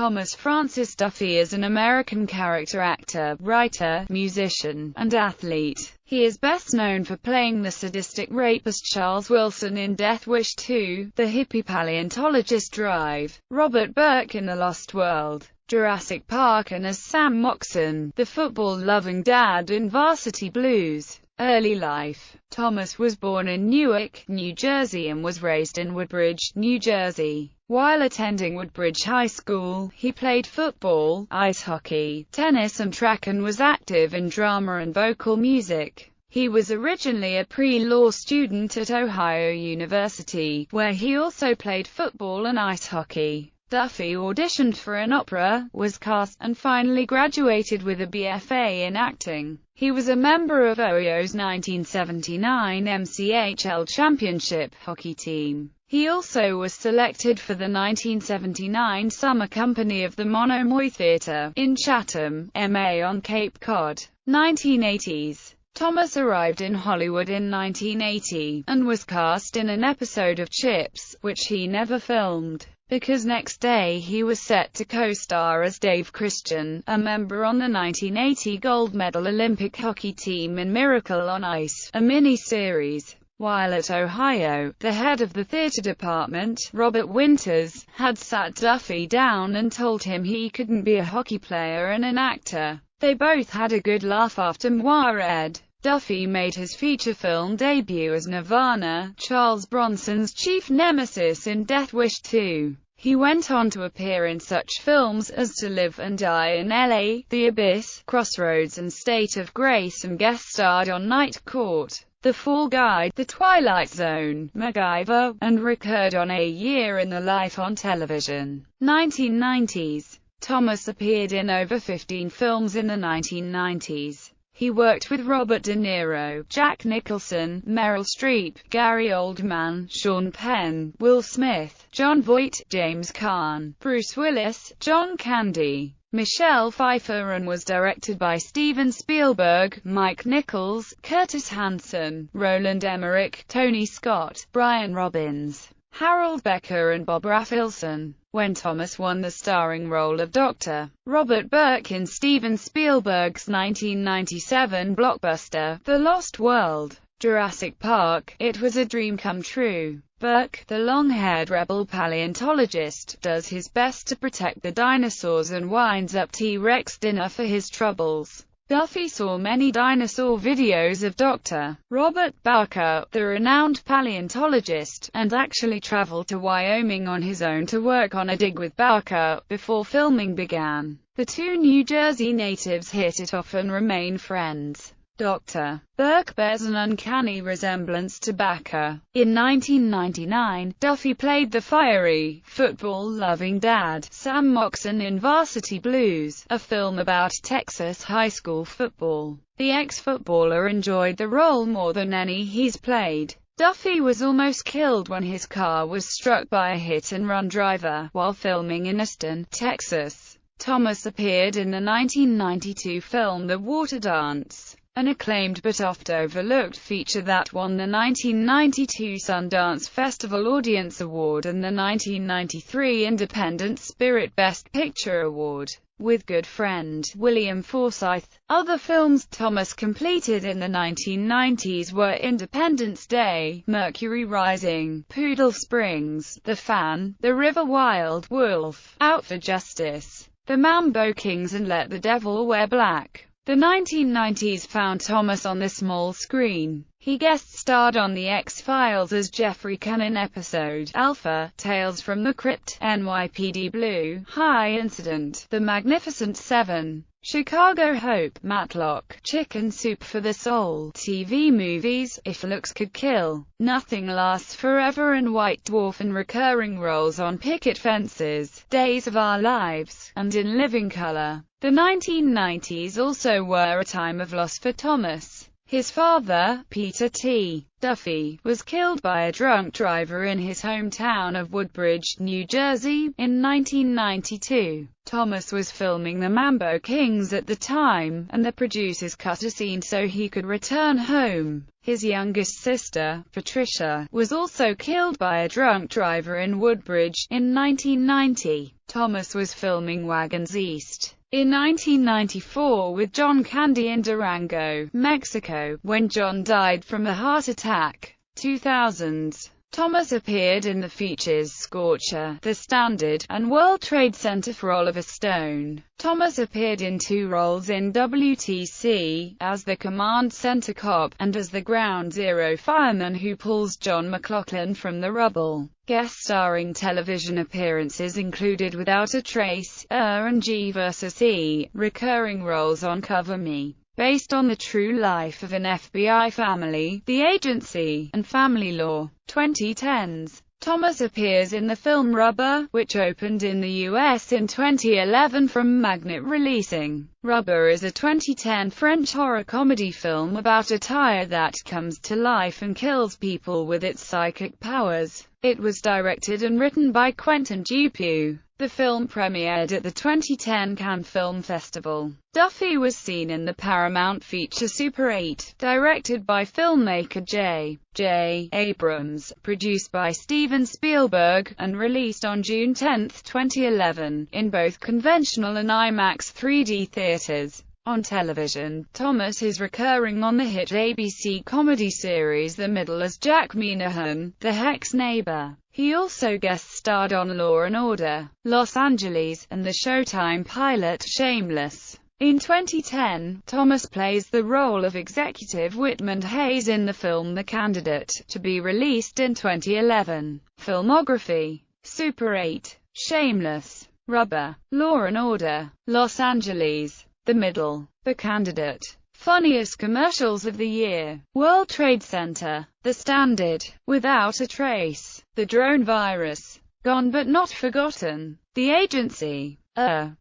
Thomas Francis Duffy is an American character actor, writer, musician, and athlete. He is best known for playing the sadistic rapist Charles Wilson in Death Wish 2, the hippie paleontologist Drive, Robert Burke in The Lost World, Jurassic Park, and as Sam Moxon, the football-loving dad in Varsity Blues. Early life. Thomas was born in Newark, New Jersey and was raised in Woodbridge, New Jersey. While attending Woodbridge High School, he played football, ice hockey, tennis and track and was active in drama and vocal music. He was originally a pre-law student at Ohio University, where he also played football and ice hockey. Duffy auditioned for an opera, was cast, and finally graduated with a BFA in acting. He was a member of Ohio's 1979 MCHL Championship hockey team. He also was selected for the 1979 Summer Company of the Monomoy Theatre, in Chatham, MA on Cape Cod. 1980s. Thomas arrived in Hollywood in 1980, and was cast in an episode of Chips, which he never filmed, because next day he was set to co-star as Dave Christian, a member on the 1980 gold medal Olympic hockey team in Miracle on Ice, a mini-series. While at Ohio, the head of the theater department, Robert Winters, had sat Duffy down and told him he couldn't be a hockey player and an actor. They both had a good laugh after Moirhead. Duffy made his feature film debut as Nirvana, Charles Bronson's chief nemesis in Death Wish 2. He went on to appear in such films as To Live and Die in L.A., The Abyss, Crossroads and State of Grace, and guest-starred on Night Court, The Fall Guy, The Twilight Zone, MacGyver, and recurred on A Year in the Life on television. 1990s. Thomas appeared in over 15 films in the 1990s. He worked with Robert De Niro, Jack Nicholson, Meryl Streep, Gary Oldman, Sean Penn, Will Smith, Jon Voight, James Caan, Bruce Willis, John Candy, Michelle Pfeiffer, and was directed by Steven Spielberg, Mike Nichols, Curtis Hanson, Roland Emmerich, Tony Scott, Brian Robbins, Harold Becker and Bob Rafelson. When Thomas won the starring role of Dr. Robert Burke in Steven Spielberg's 1997 blockbuster, The Lost World, Jurassic Park, it was a dream come true. Burke, the long-haired rebel paleontologist, does his best to protect the dinosaurs and winds up T-Rex dinner for his troubles. Duffy saw many dinosaur videos of Dr. Robert Barker, the renowned paleontologist, and actually traveled to Wyoming on his own to work on a dig with Barker, before filming began. The two New Jersey natives hit it off and remain friends. Dr. Burke bears an uncanny resemblance to Barker. In 1999, Duffy played the fiery, football-loving dad, Sam Moxon in Varsity Blues, a film about Texas high school football. The ex-footballer enjoyed the role more than any he's played. Duffy was almost killed when his car was struck by a hit-and-run driver, while filming in Austin, Texas. Thomas appeared in the 1992 film The Water Dance, an acclaimed but oft-overlooked feature that won the 1992 Sundance Festival Audience Award and the 1993 Independent Spirit Best Picture Award, with good friend William Forsythe. Other films Thomas completed in the 1990s were Independence Day, Mercury Rising, Poodle Springs, The Fan, The River Wild Wolf, Out for Justice, The Mambo Kings, and Let the Devil Wear Black. The 1990s found Thomas on the small screen. He guest-starred on The X-Files as Jeffrey Cannon episode Alpha, Tales from the Crypt, NYPD Blue, High Incident, The Magnificent Seven, Chicago Hope, Matlock, Chicken Soup for the Soul, TV movies, If Looks Could Kill, Nothing Lasts Forever, and White Dwarf, and recurring roles on Picket Fences, Days of Our Lives, and In Living Color. The 1990s also were a time of loss for Thomas. His father, Peter T. Duffy, was killed by a drunk driver in his hometown of Woodbridge, New Jersey, in 1992. Thomas was filming The Mambo Kings at the time, and the producers cut a scene so he could return home. His youngest sister, Patricia, was also killed by a drunk driver in Woodbridge, in 1990. Thomas was filming Wagons East in 1994 with John Candy in Durango, Mexico, when John died from a heart attack. 2000s. Thomas appeared in the features Scorcher, The Standard, and World Trade Center for Oliver Stone. Thomas appeared in 2 roles in WTC, as the Command Center cop, and as the Ground Zero fireman who pulls John McLaughlin from the rubble. Guest starring television appearances included Without a Trace, and G vs. E, recurring roles on Cover Me, based on the true life of an FBI family, The Agency, and Family Law. 2010s. Thomas appears in the film Rubber, which opened in the US in 2011 from Magnet Releasing. Rubber is a 2010 French horror comedy film about a tire that comes to life and kills people with its psychic powers. It was directed and written by Quentin Dupieux. The film premiered at the 2010 Cannes Film Festival. Duffy was seen in the Paramount feature Super 8, directed by filmmaker J.J. Abrams, produced by Steven Spielberg, and released on June 10, 2011, in both conventional and IMAX 3D theaters. On television, Thomas is recurring on the hit ABC comedy series The Middle as Jack Minahan, the Hex neighbor. He also guest-starred on Law & Order, Los Angeles, and the Showtime pilot Shameless. In 2010, Thomas plays the role of Executive Whitman Hayes in the film The Candidate, to be released in 2011. Filmography: Super 8, Shameless, Rubber, Law & Order, Los Angeles, The Middle, The Candidate. Funniest commercials of the year: World Trade Center, The Standard, Without a Trace, The Drone Virus, Gone But Not Forgotten, The Agency,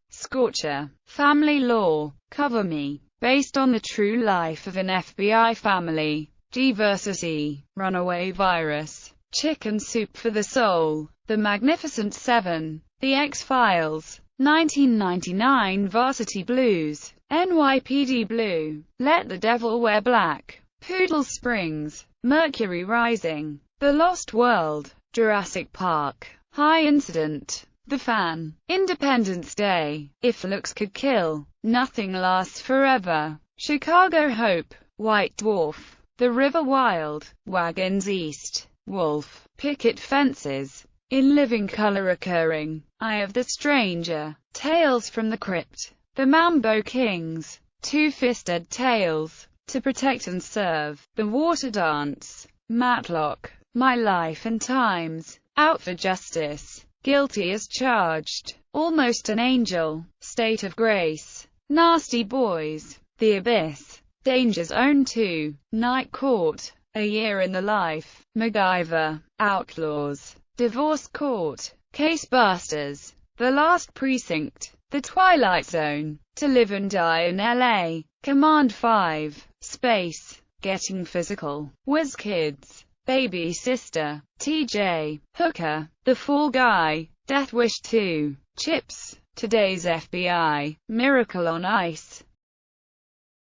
Scorcher, Family Law, Cover Me, based on the true life of an FBI family, G vs. E, Runaway Virus, Chicken Soup for the Soul, The Magnificent Seven, The X-Files, 1999 Varsity Blues, NYPD Blue, Let the Devil Wear Black, Poodle Springs, Mercury Rising, The Lost World, Jurassic Park, High Incident, The Fan, Independence Day, If Looks Could Kill, Nothing Lasts Forever, Chicago Hope, White Dwarf, The River Wild, Wagons East, Wolf, Picket Fences, In Living Color Recurring, Eye of the Stranger, Tales from the Crypt, The Mambo Kings, Two-Fisted Tales, To Protect and Serve, The Water Dance, Matlock, My Life and Times, Out for Justice, Guilty as Charged, Almost an Angel, State of Grace, Nasty Boys, The Abyss, Danger Zone 2, Night Court, A Year in the Life, MacGyver, Outlaws, Divorce Court, Case Busters, The Last Precinct, The Twilight Zone, To Live and Die in LA, Command 5, Space, Getting Physical, Whiz Kids, Baby Sister, TJ, Hooker, The Fall Guy, Death Wish 2, Chips, Today's FBI, Miracle on Ice,